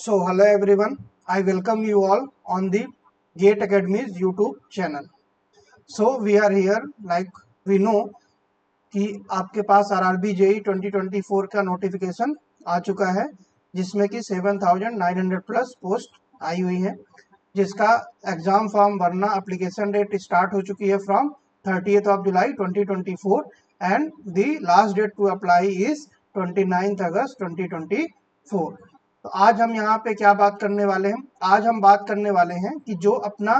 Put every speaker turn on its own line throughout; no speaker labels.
So hello everyone, I welcome you all on the GATE Academy's YouTube channel. So we are here like we know कि आपके पास RRB JEE 2024 का notification आ चुका है जिसमें कि 7,900 plus post आई हुई है, जिसका एग्जाम फॉर्म भरना एप्लीकेशन डेट स्टार्ट हो चुकी है from 30th of July 2024 and the last date to apply is 29th August 2024. तो आज हम यहाँ पे क्या बात करने वाले हैं? आज हम बात करने वाले हैं कि जो अपना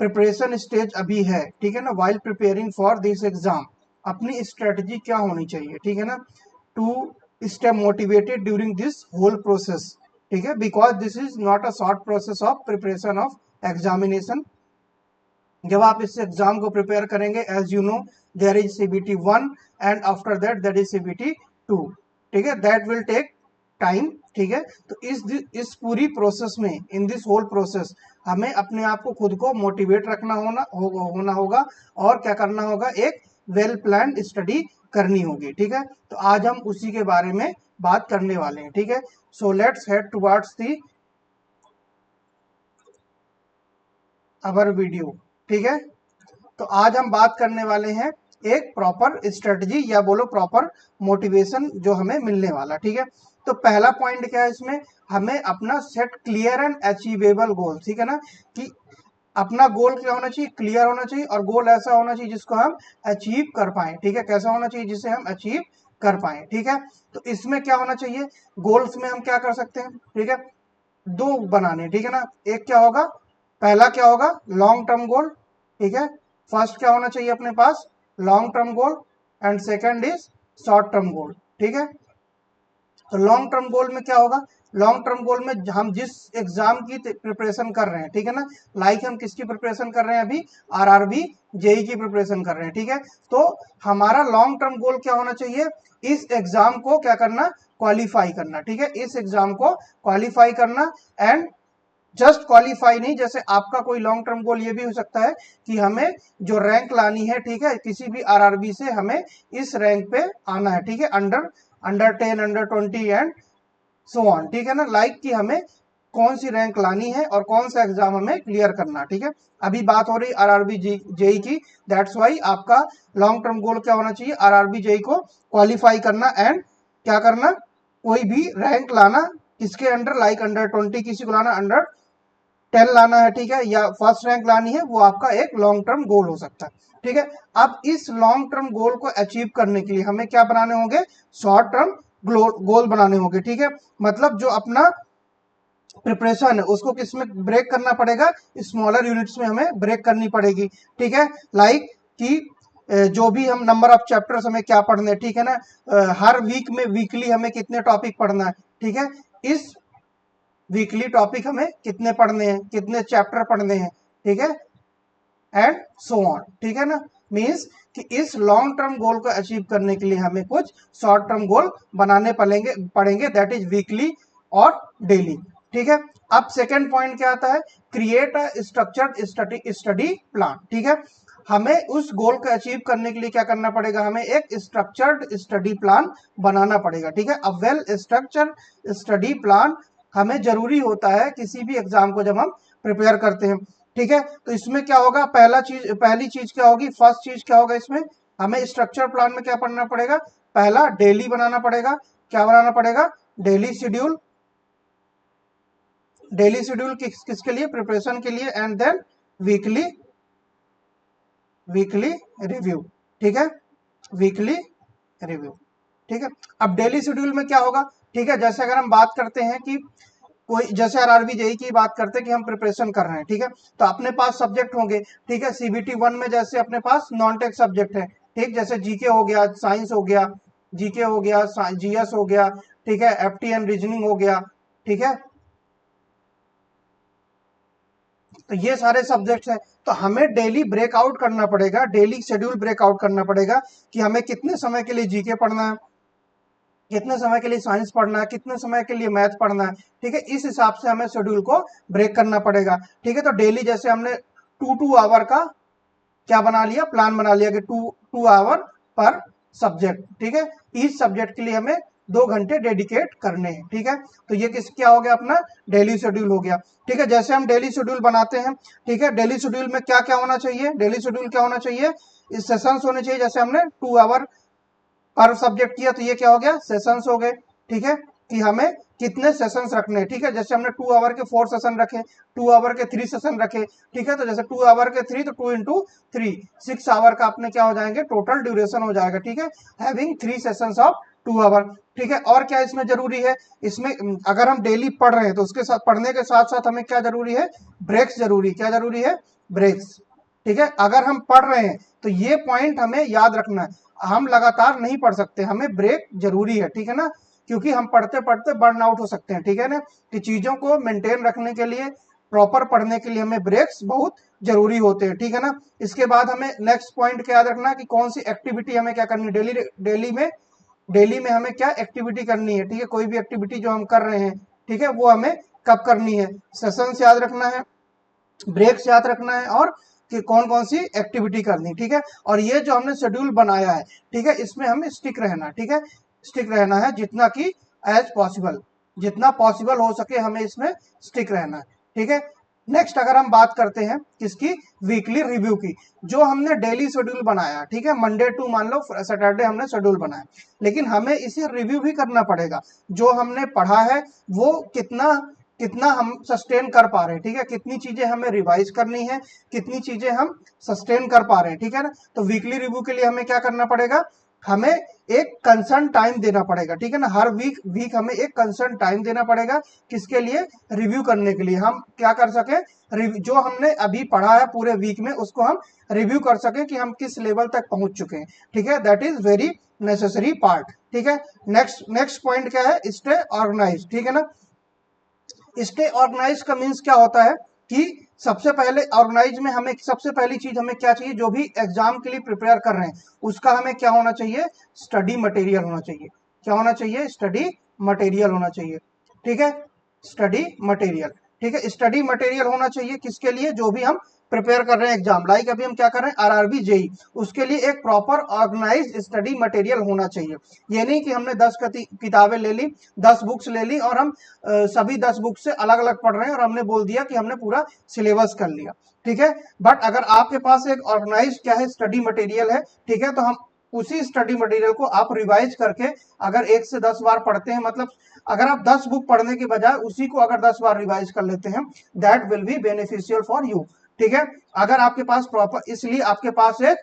प्रिपरेशन स्टेज अभी है, ठीक है ना, while preparing for this exam, अपनी स्ट्रेटजी क्या होनी चाहिए, ठीक है ना, to stay motivated during this whole process, ठीक है, because this is not a short process of preparation of examination. जब आप इस एग्जाम को प्रिपेयर करेंगे, as you know there is CBT 1 and after that is CBT 2, ठीक है, that will take time, ठीक है. तो इस पूरी प्रोसेस में, इन दिस होल प्रोसेस, हमें अपने आप को खुद को मोटिवेट रखना होना होगा और क्या करना होगा, एक वेल प्लान स्टडी करनी होगी, ठीक है. तो आज हम उसी के बारे में बात करने वाले हैं, ठीक है. सो let's head towards the our video, ठीक है. तो आज हम बात करने वाले हैं एक प्रॉपर स्ट्रेटजी या बोलो प्रॉपर मोटिवेशन जो हमें मिलने वाला, ठीक है. तो पहला पॉइंट क्या है इसमें, हमें अपना सेट क्लियर एंड अचीवेबल गोल, ठीक है ना, कि अपना गोल क्या होना चाहिए, क्लियर होना चाहिए, और गोल ऐसा होना चाहिए जिसको हम अचीव कर पाए, ठीक है. कैसा होना चाहिए, जिसे हम अचीव कर पाए, ठीक है. तो इसमें क्या होना चाहिए, गोल्स में हम क्या कर सकते हैं, ठीक है, दो बनाने, ठीक है ना. एक क्या होगा, पहला क्या होगा, लॉन्ग टर्म गोल, ठीक है. फर्स्ट क्या होना चाहिए अपने पास, long term goal, and second is short term goal, ठीक है. तो लॉन्ग टर्म गोल में क्या होगा, लॉन्ग टर्म गोल में हम जिस एग्जाम की प्रिपरेशन कर रहे हैं, ठीक है ना, लाइक हम किसकी प्रिपरेशन कर रहे हैं, अभी RRB JEE की प्रिपरेशन कर रहे हैं, ठीक है. तो हमारा लॉन्ग टर्म गोल क्या होना चाहिए, इस एग्जाम को क्या करना, क्वालिफाई करना, ठीक है, इस एग्जाम को क्वालिफाई करना. एंड जस्ट क्वालिफाई नहीं, जैसे आपका कोई लॉन्ग टर्म गोल ये भी हो सकता है कि हमें जो रैंक लानी है, ठीक है, किसी भी RRB से हमें इस रैंक पे आना है, ठीक है, under 10 under 20 and so on, ठीक है ना, लाइक कि हमें कौन सी रैंक लानी है और कौन सा एग्जाम हमें क्लियर करना, ठीक है. अभी बात हो रही RRB JEE की, दैट्स वाई आपका लॉन्ग टर्म गोल क्या होना चाहिए, RRB JEE को क्वालिफाई करना एंड क्या करना, कोई भी रैंक लाना, किसके अंडर, लाइक अंडर 20 किसी को लाना, अंडर 10 लाना है, ठीक है, या फर्स्ट रैंक लानी है, वो आपका एक लॉन्ग टर्म गोल हो सकता है, ठीक है. अब इस लॉन्ग टर्म गोल को अचीव करने के लिए हमें क्या बनाने होंगे, शॉर्ट टर्म गोल बनाने होंगे, ठीक है. मतलब जो अपना प्रिपरेशन है उसको किसमें ब्रेक करना पड़ेगा, स्मॉलर यूनिट्स में हमें ब्रेक करनी पड़ेगी, ठीक है. लाइक कि जो भी हम नंबर ऑफ चैप्टर्स हमें क्या पढ़ने, ठीक है ना, हर वीक में वीकली हमें कितने टॉपिक पढ़ना है, ठीक है, इस वीकली टॉपिक हमें कितने पढ़ने हैं, कितने चैप्टर पढ़ने हैं, ठीक है, एंड सो ऑन, ठीक है ना. मीन्स कि इस लॉन्ग टर्म गोल को अचीव करने के लिए हमें कुछ शॉर्ट टर्म गोल बनाने पड़ेंगे दैट इज वीकली और डेली, ठीक है. अब सेकेंड पॉइंट क्या आता है, create a structured study plan, ठीक है. हमें उस गोल को अचीव करने के लिए क्या करना पड़ेगा, हमें एक स्ट्रक्चर्ड स्टडी प्लान बनाना पड़ेगा, ठीक है. अब वेल स्ट्रक्चर्ड स्टडी प्लान हमें जरूरी होता है किसी भी एग्जाम को जब हम प्रिपेयर करते हैं, ठीक है. तो इसमें क्या होगा, पहली चीज क्या होगी, फर्स्ट चीज क्या होगा, इसमें हमें स्ट्रक्चर प्लान में क्या पढ़ना पड़ेगा, पहला डेली बनाना पड़ेगा, क्या बनाना पड़ेगा, डेली शेड्यूल, किसके लिए, प्रिपरेशन के लिए, एंड देन वीकली रिव्यू, ठीक है, वीकली रिव्यू, ठीक है. अब डेली शेड्यूल में क्या होगा, ठीक है, जैसे अगर हम बात करते हैं कि कोई, जैसे RRB JEE की बात करते हैं कि हम प्रिपरेशन कर रहे हैं, ठीक है, तो अपने पास सब्जेक्ट होंगे, ठीक है. CBT 1 में जैसे अपने पास नॉन टेक सब्जेक्ट है, ठीक, जैसे जीके हो गया, साइंस हो गया, जीके हो गया, GS हो गया, ठीक है, FT एंड रीजनिंग हो गया, ठीक है. तो ये सारे सब्जेक्ट्स हैं. तो हमें डेली ब्रेकआउट करना पड़ेगा, डेली शेड्यूल ब्रेकआउट करना पड़ेगा कि हमें कितने समय के लिए जीके पढ़ना है, कितने समय के लिए साइंस पढ़ना है, कितने समय के लिए मैथ पढ़ना है, ठीक है. इस हिसाब से हमें शेड्यूल को ब्रेक करना पड़ेगा, ठीक है. तो डेली जैसे हमने 2 आवर का क्या बना लिया, प्लान बना लिया कि 2 आवर पर सब्जेक्ट, ठीक है. ईच सब्जेक्ट के लिए हमें 2 घंटे डेडिकेट करने हैं, ठीक है। तो ये क्या हो गया, अपना डेली शेड्यूल हो गया, ठीक है। जैसे हम डेली शेड्यूल बनाते हैं, ठीक है, डेली शेड्यूल में क्या क्या होना चाहिए, डेली शेड्यूल क्या होना चाहिए, इस सेशंस होने चाहिए। जैसे हमने 2 आवर पर सब्जेक्ट किया तो ये क्या हो गया, सेशंस हो गए, ठीक है, कि हमें कितने सेशंस रखने हैं, ठीक है। जैसे हमने 2 आवर के 4 सेशन रखे, 2 आवर के 3 सेशन रखे, ठीक है। तो जैसे 2 आवर के 3 तो 2 इंटू 3 6 आवर का अपने क्या हो जाएंगे, टोटल ड्यूरेशन हो जाएगा, ठीक है, हैविंग 3 सेशंस ऑफ 2 आवर, ठीक है। और क्या इसमें जरूरी है, इसमें अगर हम डेली पढ़ रहे हैं तो उसके साथ, पढ़ने के साथ साथ हमें क्या जरूरी है, ब्रेक्स जरूरी, क्या जरूरी है, ब्रेक्स, ठीक है। अगर हम पढ़ रहे हैं तो ये पॉइंट हमें याद रखना है, हम लगातार नहीं पढ़ सकते, हमें ब्रेक जरूरी है, ठीक है ना, क्योंकि हम पढ़ते पढ़ते बर्न आउट हो सकते हैं, ठीक है ना। कि चीजों को मेंटेन रखने के लिए, प्रॉपर पढ़ने के लिए हमें ब्रेक्स बहुत जरूरी होते हैं, ठीक है ना। इसके बाद हमें नेक्स्ट पॉइंट क्या याद रखना है कि कौन सी एक्टिविटी हमें क्या करनी है, डेली में हमें क्या एक्टिविटी करनी है, ठीक है। कोई भी एक्टिविटी जो हम कर रहे हैं, ठीक है, वो हमें कब करनी है, सेशंस याद रखना है, ब्रेक्स याद रखना है, और कि कौन कौन सी एक्टिविटी करनी, ठीक है। और ये जो हमने शेड्यूल बनाया है, ठीक है, इसमें हमें स्टिक रहना, ठीक है, स्टिक रहना है जितना कि एज पॉसिबल, जितना पॉसिबल हो सके हमें इसमें स्टिक रहना है, ठीक है। नेक्स्ट अगर हम बात करते हैं किसकी, वीकली रिव्यू की। जो हमने डेली शेड्यूल बनाया, ठीक है, मंडे टू मान लो सैटरडे हमने शेड्यूल बनाया, लेकिन हमें इसे रिव्यू भी करना पड़ेगा, जो हमने पढ़ा है वो कितना कितना हम सस्टेन कर पा रहे हैं, ठीक है, कितनी चीजें हमें रिवाइज करनी है, कितनी चीजें हम सस्टेन कर पा रहे हैं, ठीक है ना। तो वीकली रिव्यू के लिए हमें क्या करना पड़ेगा, हमें एक कंसर्न टाइम देना पड़ेगा, ठीक है ना। हर वीक हमें एक कंसर्न टाइम देना पड़ेगा, किसके लिए, रिव्यू करने के लिए। हम क्या कर सके, जो हमने अभी पढ़ा है पूरे वीक में उसको हम रिव्यू कर सके कि हम किस लेवल तक पहुंच चुके हैं, ठीक है। That is very necessary part, ठीक है। नेक्स्ट पॉइंट क्या है, स्टे ऑर्गेनाइज, ठीक है ना। स्टे ऑर्गेनाइज का मीन्स क्या होता है कि सबसे पहले ऑर्गेनाइज में हमें सबसे पहली चीज हमें क्या चाहिए, जो भी एग्जाम के लिए प्रिपेयर कर रहे हैं उसका हमें क्या होना चाहिए, स्टडी मटेरियल होना चाहिए, क्या होना चाहिए, स्टडी मटेरियल होना चाहिए, ठीक है, स्टडी मटेरियल, ठीक है। स्टडी मटेरियल होना चाहिए किसके लिए, जो भी हम प्रिपेयर कर रहे हैं एग्जाम, लाइक अभी हम क्या कर रहे हैं, आरआरबी जेई, उसके लिए एक प्रॉपर ऑर्गेनाइज्ड स्टडी मटेरियल होना चाहिए। ये नहीं कि हमने 10 किताबें ले ली, 10 बुक्स ले ली और हम सभी 10 बुक से अलग अलग पढ़ रहे हैं और हमने बोल दिया कि हमने पूरा सिलेबस कर लिया, ठीक है। बट अगर आपके पास एक ऑर्गेनाइज क्या है, स्टडी मटेरियल है, ठीक है, तो हम उसी स्टडी मटेरियल को आप रिवाइज करके अगर 1 से 10 बार पढ़ते हैं, मतलब अगर आप 10 बुक पढ़ने के बजाय उसी को अगर 10 बार रिवाइज कर लेते हैं, that will be beneficial for you, ठीक है। अगर आपके पास प्रॉपर, इसलिए आपके पास एक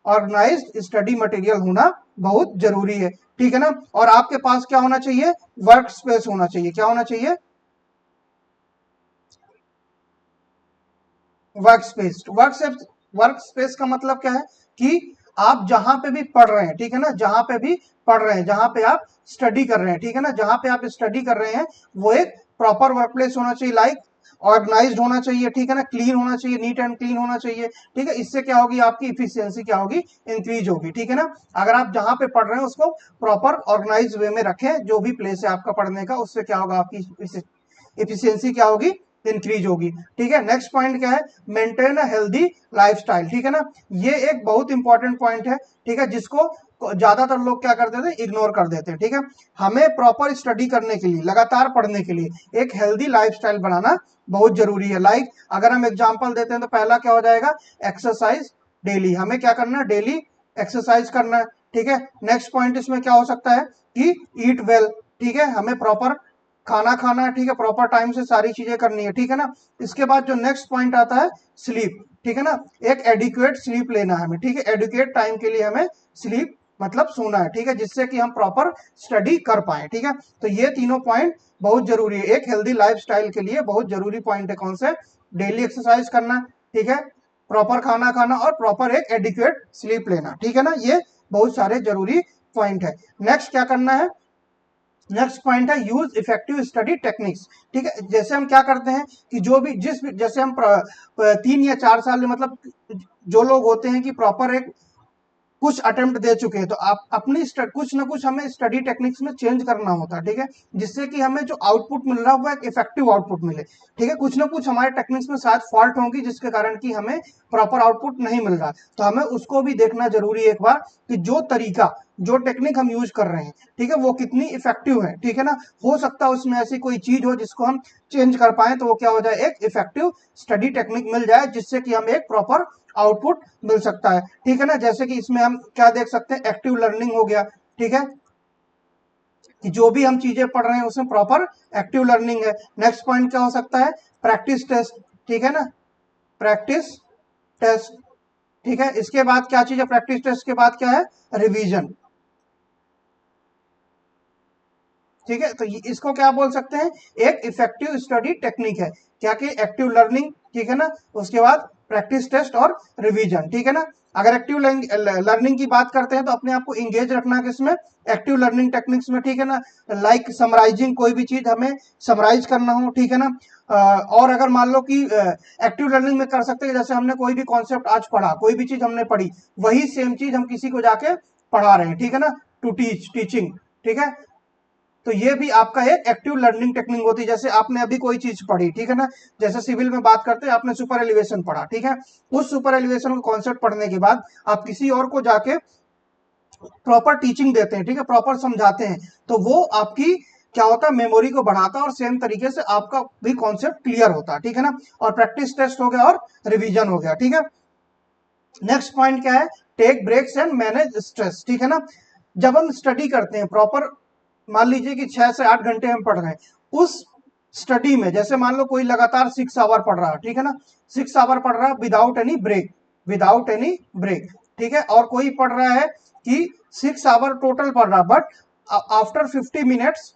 ऑर्गेनाइज्ड स्टडी मटेरियल होना बहुत जरूरी है, ठीक है ना। और आपके पास क्या होना चाहिए, वर्क स्पेस होना चाहिए, क्या होना चाहिए, वर्क स्पेस का मतलब क्या है कि आप जहां पे भी पढ़ रहे हैं, ठीक है ना, जहां पे भी पढ़ रहे हैं, जहां पे आप स्टडी कर रहे हैं, ठीक है ना, जहां पे आप स्टडी कर रहे हैं वो एक प्रॉपर वर्क प्लेस होना चाहिए, लाइक ऑर्गेनाइज्ड होना चाहिए, ठीक है ना, क्लीन होना चाहिए, नीट एंड क्लीन होना चाहिए, ठीक है। इससे क्या होगी, आपकी इफिशियंसी क्या होगी, इंक्रीज होगी, ठीक है ना। अगर आप जहां पे पढ़ रहे हैं उसको प्रॉपर ऑर्गेनाइज वे में रखें, जो भी प्लेस है आपका पढ़ने का, उससे क्या होगा, आपकी इफिशियंसी क्या होगी, इंक्रीज होगी, ठीक है। नेक्स्ट पॉइंट क्या है, मेंटेन अ हेल्दी लाइफस्टाइल, ठीक है ना। ये एक बहुत इंपॉर्टेंट पॉइंट है, ठीक है, जिसको ज्यादातर लोग क्या कर देते हैं, इग्नोर कर देते हैं, ठीक है। हमें प्रॉपर स्टडी करने के लिए, लगातार पढ़ने के लिए एक हेल्दी लाइफस्टाइल बनाना बहुत जरूरी है। लाइक अगर हम एग्जांपल देते हैं तो पहला क्या हो जाएगा, एक्सरसाइज डेली, हमें क्या करना है, डेली एक्सरसाइज करना है, ठीक है। नेक्स्ट पॉइंट इसमें क्या हो सकता है कि ईट वेल, ठीक है, हमें प्रॉपर खाना खाना है, ठीक है, प्रॉपर टाइम से सारी चीजें करनी है, ठीक है ना। इसके बाद जो नेक्स्ट पॉइंट आता है, स्लीप, ठीक है ना, एक एडिक्वेट स्लीप लेना है हमें, ठीक है, एडुकेट टाइम के लिए हमें स्लीप मतलब सोना है, ठीक है, जिससे कि हम प्रॉपर स्टडी कर पाए, ठीक है। तो ये तीनों पॉइंट बहुत जरूरी है, एक हेल्दी लाइफस्टाइल के लिए बहुत जरूरी पॉइंट है, कौन से, डेली एक्सरसाइज करना, ठीक है, प्रॉपर खाना खाना और प्रॉपर एक एडिक्वेट स्लीप लेना, ठीक है ना। ये बहुत सारे जरूरी पॉइंट है। नेक्स्ट क्या करना है, नेक्स्ट पॉइंट है यूज इफेक्टिव स्टडी टेक्निक्स, ठीक है। जैसे हम क्या करते हैं कि जो भी जैसे हम 3 या 4 साल में, मतलब जो लोग होते हैं कि प्रॉपर एक कुछ अटेम्प्ट दे चुके हैं, तो आप अपनी कुछ ना कुछ हमें स्टडी टेक्निक्स में चेंज करना होता है, ठीक है, जिससे कि हमें जो आउटपुट मिल रहा है वो एक इफेक्टिव आउटपुट मिले, ठीक है। कुछ ना कुछ हमारे टेक्निक्स में शायद फॉल्ट होंगी जिसके कारण कि हमें प्रॉपर आउटपुट नहीं मिल रहा, तो हमें उसको भी देखना जरूरी है एक बार कि जो तरीका, जो टेक्निक हम यूज कर रहे हैं, ठीक है, वो कितनी इफेक्टिव है, ठीक है ना। हो सकता है उसमें ऐसी कोई चीज हो जिसको हम चेंज कर पाए, तो वो क्या हो जाए, एक इफेक्टिव स्टडी टेक्निक मिल जाए जिससे कि हमें एक प्रॉपर आउटपुट मिल सकता है, ठीक है ना। जैसे कि इसमें हम क्या देख सकते हैं, एक्टिव लर्निंग हो गया, ठीक है, कि जो भी हम चीजें पढ़ रहे हैं उसमें प्रॉपर एक्टिव लर्निंग है। नेक्स्ट पॉइंट क्या हो सकता है, प्रैक्टिस टेस्ट, ठीक है ना, प्रैक्टिस टेस्ट, ठीक है। इसके बाद क्या चीज है, प्रैक्टिस टेस्ट के बाद क्या है, रिवीजन, ठीक है। तो इसको क्या बोल सकते हैं, एक इफेक्टिव स्टडी टेक्निक है, क्या कि एक्टिव लर्निंग, ठीक है ना, उसके बाद प्रैक्टिस टेस्ट और रिवीजन, ठीक है ना। अगर एक्टिव लर्निंग की बात करते हैं तो अपने आप को इंगेज रखना किसमें, एक्टिव लर्निंग टेक्निक्स में, ठीक है ना। लाइक समराइजिंग, कोई भी चीज हमें समराइज करना हो, ठीक है ना। और अगर मान लो कि एक्टिव लर्निंग में कर सकते हैं, जैसे हमने कोई भी कॉन्सेप्ट आज पढ़ा, कोई भी चीज हमने पढ़ी, वही सेम चीज हम किसी को जाके पढ़ा रहे हैं, ठीक है ना, टू टीचिंग, ठीक है। तो ये भी आपका एक एक्टिव लर्निंग टेक्निक होती है। जैसे आपने अभी कोई चीज पढ़ी, ठीक है ना, जैसे सिविल में बात करते हैं, आपने सुपर एलिवेशन पढ़ा, ठीक है, उस सुपर एलिवेशन का कॉन्सेप्ट पढ़ने के बाद आप किसी और को जाके प्रॉपर टीचिंग देते हैं, ठीक है, प्रॉपर समझाते हैं, तो वो आपकी क्या होता है, मेमोरी को बढ़ाता है और सेम तरीके से आपका भी कॉन्सेप्ट क्लियर होता है, ठीक है ना। और प्रैक्टिस टेस्ट हो गया और रिवीजन हो गया, ठीक है। नेक्स्ट पॉइंट क्या है, take breaks and manage stress, ठीक है ना। जब हम स्टडी करते हैं प्रॉपर, मान लीजिए कि 6 से 8 घंटे हम पढ़ रहे हैं, उस स्टडी में जैसे मान लो कोई लगातार 6 आवर पढ़ रहा है, ठीक है ना, 6 आवर पढ़ रहा है without any break, without any break, ठीक है। और कोई पढ़ रहा है कि 6 आवर टोटल पढ़ रहा, बट आफ्टर 50 मिनट्स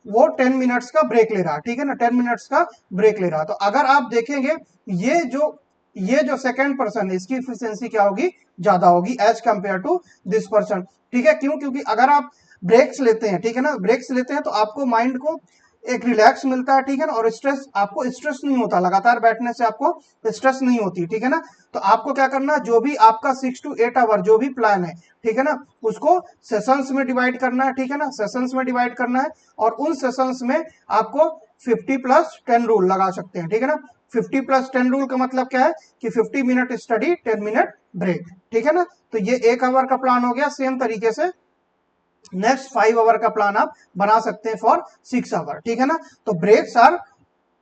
वो 10 मिनट्स का ब्रेक ले रहा, ठीक है ना, 10 मिनट्स का ब्रेक ले रहा। तो अगर आप देखेंगे ये जो सेकंड पर्सन है, इसकी इफिशियंसी क्या होगी, ज्यादा होगी as compare to this person, ठीक है। क्यों, क्योंकि अगर आप ब्रेक्स लेते हैं, ठीक है ना, ब्रेक्स लेते हैं तो आपको माइंड को एक रिलैक्स मिलता है, ठीक है ना, और स्ट्रेस, आपको स्ट्रेस नहीं होता, लगातार बैठने से आपको स्ट्रेस नहीं होती, ठीक है ना। तो आपको क्या करना, जो भी आपका 6 to 8 आवर जो भी प्लान है, ठीक है ना, उसको सेशंस में डिवाइड करना है, ठीक है ना, सेशंस में डिवाइड करना है, और उन सेशंस में आपको 50+10 रूल लगा सकते हैं, ठीक है ना। 50+10 रूल का मतलब क्या है कि 50 मिनट स्टडी, 10 मिनट ब्रेक, ठीक है ना। तो ये 1 आवर का प्लान हो गया। सेम तरीके से नेक्स्ट 5 आवर का प्लान आप बना सकते हैं फॉर 6 आवर, ठीक है ना। तो breaks are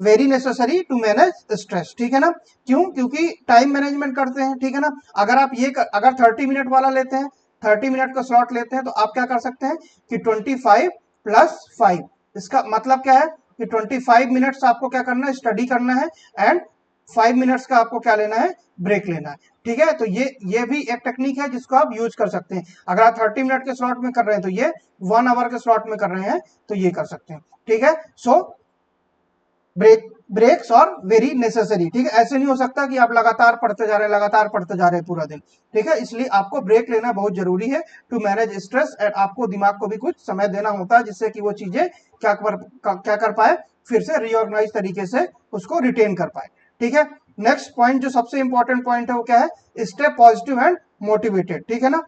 very necessary to manage stress, ठीक है ना। क्यों, क्योंकि टाइम मैनेजमेंट करते हैं, ठीक है ना। अगर आप अगर 30 मिनट वाला लेते हैं, 30 मिनट का स्लॉट लेते हैं, तो आप क्या कर सकते हैं कि 25+5, इसका मतलब क्या है कि 25 मिनट्स आपको क्या करना है, स्टडी करना है, एंड 5 मिनट्स का आपको क्या लेना है, ब्रेक लेना है, ठीक है। तो ये भी एक टेक्निक है जिसको आप यूज कर सकते हैं। अगर आप 30 मिनट के स्लॉट में कर रहे हैं तो ये 1 आवर के स्लॉट में कर रहे हैं तो ये कर सकते हैं, ठीक है। सो ब्रेक्स और वेरी नेसेसरी, ठीक है। ऐसे नहीं हो सकता कि आप लगातार पढ़ते जा रहे हैं, लगातार पढ़ते जा रहे हैं पूरा दिन, ठीक है। इसलिए आपको ब्रेक लेना बहुत जरूरी है टू मैनेज स्ट्रेस, एंड आपको दिमाग को भी कुछ समय देना होता है जिससे कि वो चीजें क्या कर पाए, फिर से रीऑर्गेनाइज तरीके से उसको रिटेन कर पाए, ठीक है। नेक्स्ट पॉइंट जो सबसे इंपॉर्टेंट पॉइंट है वो क्या है, स्टे पॉजिटिव एंड मोटिवेटेड, ठीक है ना।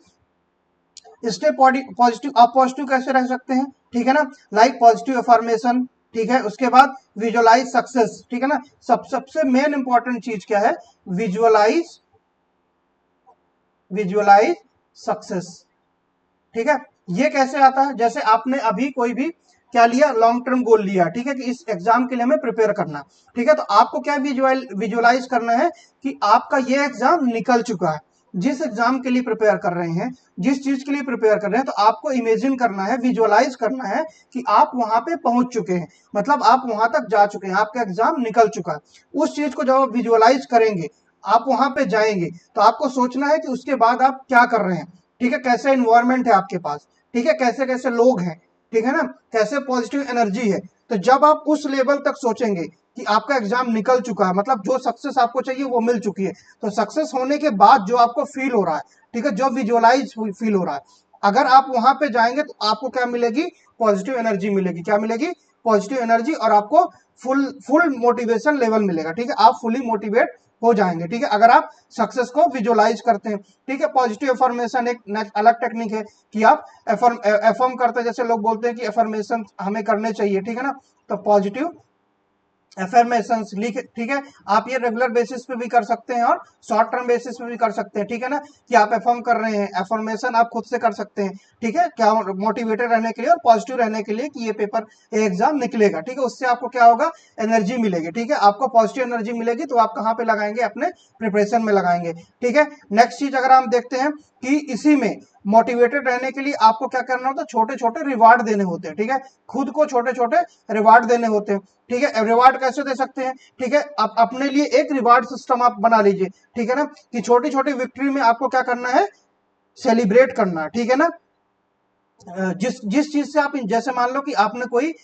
स्टे पॉजिटिव, आप पॉजिटिव कैसे रह सकते हैं, ठीक है ना, लाइक पॉजिटिव अफर्मेशन, ठीक है। उसके बाद विजुअलाइज सक्सेस, ठीक है ना। सबसे मेन इंपॉर्टेंट चीज क्या है, विजुअलाइज विजुअलाइज सक्सेस, ठीक है। ये कैसे आता है, जैसे आपने अभी कोई भी क्या लिया, लॉन्ग टर्म गोल लिया, ठीक है, कि इस एग्जाम के लिए हमें प्रिपेयर करना, ठीक है। तो आपको क्या विजुअलाइज करना है कि आपका ये एग्जाम निकल चुका है, जिस एग्जाम के लिए प्रिपेयर कर रहे हैं, जिस चीज के लिए प्रिपेयर कर रहे हैं, तो आपको इमेजिन करना है, विजुअलाइज करना है कि आप वहां पे पहुंच चुके हैं, मतलब आप वहां तक जा चुके हैं, आपका एग्जाम निकल चुका है। उस चीज को जब आप विजुअलाइज करेंगे, आप वहां पे जाएंगे, तो आपको सोचना है कि उसके बाद आप क्या कर रहे हैं, ठीक है, कैसे इन्वायरमेंट है आपके पास, ठीक है, कैसे कैसे लोग हैं, ठीक है ना, कैसे पॉजिटिव एनर्जी है। तो जब आप उस लेवल तक सोचेंगे कि आपका एग्जाम निकल चुका है, मतलब जो सक्सेस आपको चाहिए वो मिल चुकी है, तो सक्सेस होने के बाद जो आपको फील हो रहा है, ठीक है, जो विजुअलाइज फील हो रहा है, अगर आप वहां पे जाएंगे तो आपको क्या मिलेगी, पॉजिटिव एनर्जी मिलेगी, क्या मिलेगी, पॉजिटिव एनर्जी, और आपको फुल मोटिवेशन लेवल मिलेगा, ठीक है, आप फुली मोटिवेट हो जाएंगे। ठीक है, अगर आप सक्सेस को विजुअलाइज करते हैं। ठीक है, पॉजिटिव अफर्मेशन एक अलग टेक्निक है कि आप एफर्म करते हैं, जैसे लोग बोलते हैं कि अफर्मेशन हमें करने चाहिए। ठीक है ना, तो पॉजिटिव एफर्मेशंस लिख, ठीक है, आप ये रेगुलर बेसिस पे भी कर सकते हैं और शॉर्ट टर्म बेसिस पे भी कर सकते हैं। ठीक है ना, कि आप एफर्म कर रहे हैं, एफर्मेशन आप खुद से कर सकते हैं। ठीक है, क्या मोटिवेटेड रहने के लिए और पॉजिटिव रहने के लिए कि ये पेपर एग्जाम निकलेगा। ठीक है, उससे आपको क्या होगा, एनर्जी मिलेगी। ठीक है, आपको पॉजिटिव एनर्जी मिलेगी तो आप कहाँ पे लगाएंगे, अपने प्रिपरेशन में लगाएंगे। ठीक है, नेक्स्ट चीज अगर हम देखते हैं कि इसी में मोटिवेटेड रहने के लिए आपको क्या करना होता है, छोटे छोटे रिवार्ड देने होते हैं। ठीक है, खुद को छोटे छोटे रिवार्ड देने होते हैं। ठीक है, रिवार्ड कैसे दे सकते हैं, ठीक है, आप अपने लिए एक रिवार्ड सिस्टम आप बना लीजिए। ठीक है ना, कि छोटी छोटी विक्ट्री में आपको क्या करना है, सेलिब्रेट करना। ठीक है ना, जिस जिस चीज से आप, जैसे मान लो कि आपने कोई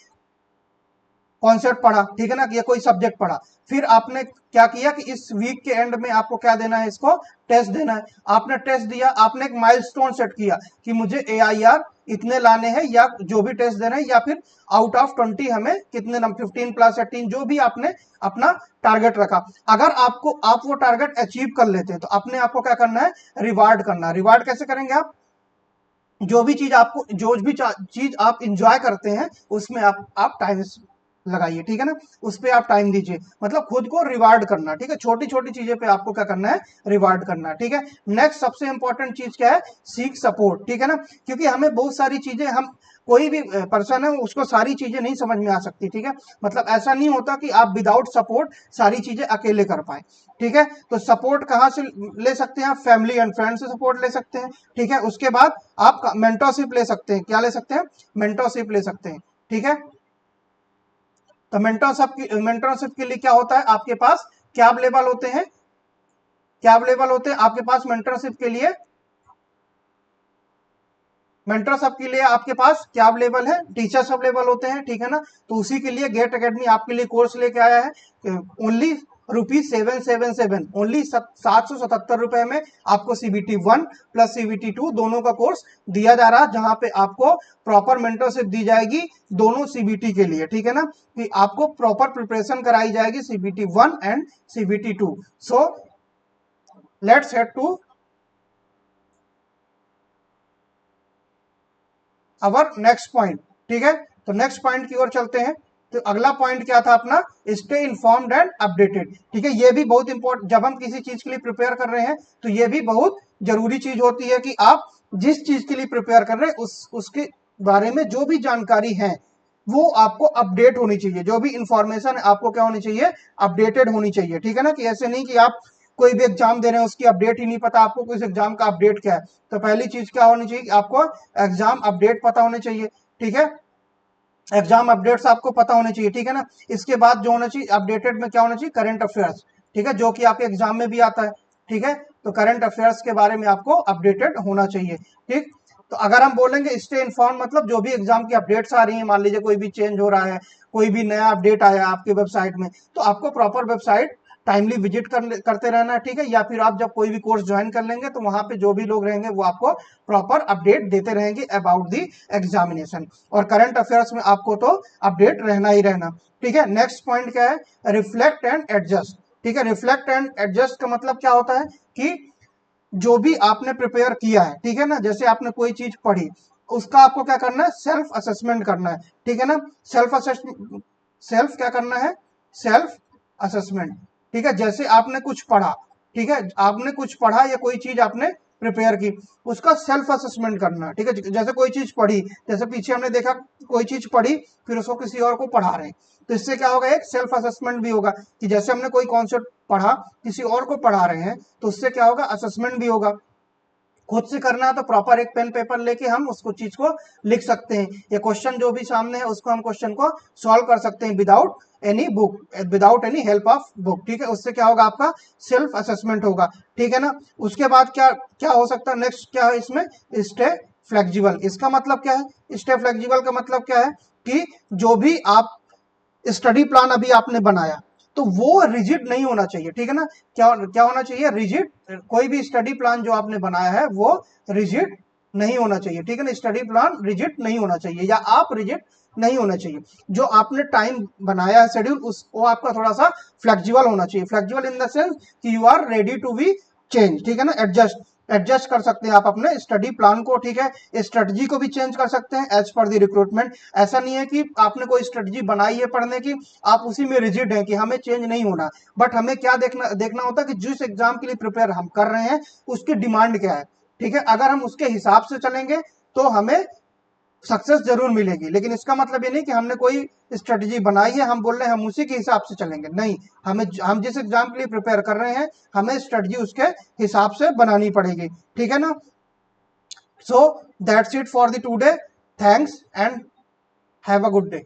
कॉन्सेप्ट पढ़ा, ठीक है ना, या कोई सब्जेक्ट पढ़ा, फिर आपने क्या किया कि इस वीक के एंड में आपको क्या देना है, इसको टेस्ट देना है। आपने टेस्ट दिया, आपने एक माइलस्टोन सेट किया कि मुझे AIR इतने लाने हैं, या जो भी टेस्ट देना है, या फिर आउट ऑफ 20 हमें कितने नंबर, 15 प्लस 18, जो भी आपने अपना टारगेट रखा। अगर आप वो टारगेट अचीव कर लेते हैं तो अपने आपको क्या करना है, रिवार्ड करना। रिवार्ड कैसे करेंगे आप, जो भी चीज आपको, जो भी चीज आप इंजॉय करते हैं उसमें आप टाइम लगाइए। ठीक है ना, उस पर आप टाइम दीजिए, मतलब खुद को रिवार्ड करना। ठीक है, छोटी छोटी चीजें पे आपको क्या करना है, रिवार्ड करना। ठीक है, नेक्स्ट सबसे इंपॉर्टेंट चीज क्या है, सीक सपोर्ट। ठीक है ना, क्योंकि हमें बहुत सारी चीजें, हम कोई भी पर्सन है उसको सारी चीजें नहीं समझ में आ सकती। ठीक है, मतलब ऐसा नहीं होता कि आप विदाउट सपोर्ट सारी चीजें अकेले कर पाए। ठीक है, तो सपोर्ट कहाँ से ले सकते हैं आप, फैमिली एंड फ्रेंड से सपोर्ट ले सकते हैं। ठीक है, उसके बाद आप मेंटरशिप ले सकते हैं। क्या ले सकते हैं, मेंटरशिप ले सकते हैं। ठीक है, तो मेंटरशिप के लिए क्या होता है, आपके पास क्या अवेलेबल होते हैं, क्या अवेलेबल होते हैं आपके पास मेंटरशिप के लिए, मेंटरशिप के लिए आपके पास क्या अवेलेबल है, टीचर्स अवेलेबल होते हैं। ठीक है ना, तो उसी के लिए गेट एकेडमी आपके लिए कोर्स लेके आया है, ओनली ₹777, ओनली 777 रुपए में आपको CBT 1 प्लस CBT 2 दोनों का कोर्स दिया जा रहा है, जहां पे आपको प्रॉपर मेंटरशिप दी जाएगी दोनों CBT के लिए। ठीक है ना, कि आपको प्रॉपर प्रिपरेशन कराई जाएगी CBT 1 and CBT 2। So let's head to our next point. ठीक है, तो नेक्स्ट पॉइंट की ओर चलते हैं। तो अगला पॉइंट क्या था अपना, स्टे इन्फॉर्म्ड एंड अपडेटेड। ठीक है, ये भी बहुत इंपॉर्टेंट, जब हम किसी चीज के लिए प्रिपेयर कर रहे हैं तो ये भी बहुत जरूरी चीज होती है कि आप जिस चीज के लिए प्रिपेयर कर रहे हैं उसके बारे में जो भी जानकारी है वो आपको अपडेट होनी चाहिए। जो भी इंफॉर्मेशन है आपको क्या होनी चाहिए, अपडेटेड होनी चाहिए। ठीक है ना, कि ऐसे नहीं कि आप कोई भी एग्जाम दे रहे हैं उसकी अपडेट ही नहीं पता आपको, उस एग्जाम का अपडेट क्या है। तो पहली चीज क्या होनी चाहिए, आपको एग्जाम अपडेट पता होने चाहिए। ठीक है, एग्जाम अपडेट्स आपको पता होने चाहिए। ठीक है ना, इसके बाद जो होना चाहिए अपडेटेड में क्या होना चाहिए, करंट अफेयर्स। ठीक है, जो कि आपके एग्जाम में भी आता है। ठीक है, तो करंट अफेयर्स के बारे में आपको अपडेटेड होना चाहिए। ठीक, तो अगर हम बोलेंगे स्टे इन्फॉर्म, मतलब जो भी एग्जाम की अपडेट्स आ रही है, मान लीजिए कोई भी चेंज हो रहा है, कोई भी नया अपडेट आया आपके वेबसाइट में, तो आपको प्रॉपर वेबसाइट टाइमली विजिट करते रहना है। ठीक है, या फिर आप जब कोई भी कोर्स ज्वाइन कर लेंगे तो वहां पे जो भी लोग रहेंगे वो आपको प्रॉपर अपडेट देते रहेंगे अबाउट दी एग्जामिनेशन। और करंट अफेयर्स में आपको तो अपडेट रहना ही रहना। ठीक है, नेक्स्ट पॉइंट क्या है, रिफ्लेक्ट एंड एडजस्ट। ठीक है, रिफ्लेक्ट एंड एडजस्ट का मतलब क्या होता है कि जो भी आपने प्रिपेयर किया है, ठीक है ना, जैसे आपने कोई चीज पढ़ी, उसका आपको क्या करना है, सेल्फ असेसमेंट करना है। ठीक है ना, सेल्फ क्या करना है, सेल्फ असेसमेंट। ठीक है, जैसे आपने कुछ पढ़ा, ठीक है, आपने कुछ पढ़ा या कोई चीज आपने प्रिपेयर की, उसका सेल्फ असेसमेंट करना। ठीक है, जैसे कोई चीज पढ़ी, जैसे पीछे हमने देखा कोई चीज पढ़ी फिर उसको किसी और को पढ़ा रहे हैं, तो इससे क्या होगा, एक सेल्फ असेसमेंट भी होगा कि जैसे हमने कोई कॉन्सेप्ट पढ़ा किसी और को पढ़ा रहे हैं तो उससे क्या होगा, असेसमेंट भी होगा। खुद से करना है तो प्रॉपर एक पेन पेपर लेके हम उसको चीज को लिख सकते हैं, या क्वेश्चन जो भी सामने है उसको हम क्वेश्चन को सॉल्व कर सकते हैं without any book, without any help of book. ठीक है, उससे क्या होगा, आपका सेल्फ असेसमेंट होगा। ठीक है ना, उसके बाद क्या क्या हो सकता है, नेक्स्ट क्या है इसमें, स्टे फ्लेक्सिबल। इसका मतलब क्या है, स्टे फ्लेक्सिबल का मतलब क्या है कि जो भी आप स्टडी प्लान अभी आपने बनाया तो वो रिजिड नहीं होना चाहिए। ठीक है ना, क्या क्या होना चाहिए, रिजिड, कोई भी स्टडी प्लान जो आपने बनाया है वो रिजिड नहीं होना चाहिए। ठीक है ना, स्टडी प्लान रिजिड नहीं होना चाहिए, या आप रिजिड नहीं होना चाहिए। जो आपने टाइम बनाया है शेड्यूल उस वो आपका थोड़ा सा फ्लेक्सिबल होना चाहिए। फ्लेक्सिबल इन द सेंस कि you are ready to be change, ठीक है ना, एडजस्ट कर सकते हैं आप अपने स्टडी प्लान को, ठीक है, स्ट्रेटजी को भी चेंज कर सकते हैं एज पर द रिक्रूटमेंट। ऐसा नहीं है कि आपने कोई स्ट्रेटजी बनाई है पढ़ने की, आप उसी में रिजिड हैं कि हमें चेंज नहीं होना। बट हमें क्या देखना होता है कि जिस एग्जाम के लिए प्रिपेयर हम कर रहे हैं उसकी डिमांड क्या है, ठीक है। अगर हम उसके हिसाब से चलेंगे तो हमें सक्सेस जरूर मिलेगी। लेकिन इसका मतलब ये नहीं कि हमने कोई स्ट्रेटजी बनाई है, हम बोल रहे हैं हम उसी के हिसाब से चलेंगे, नहीं। हम जिस एग्जाम के लिए प्रिपेयर कर रहे हैं हमें स्ट्रेटजी उसके हिसाब से बनानी पड़ेगी, ठीक है ना। So that's it for the today, thanks and have a good day.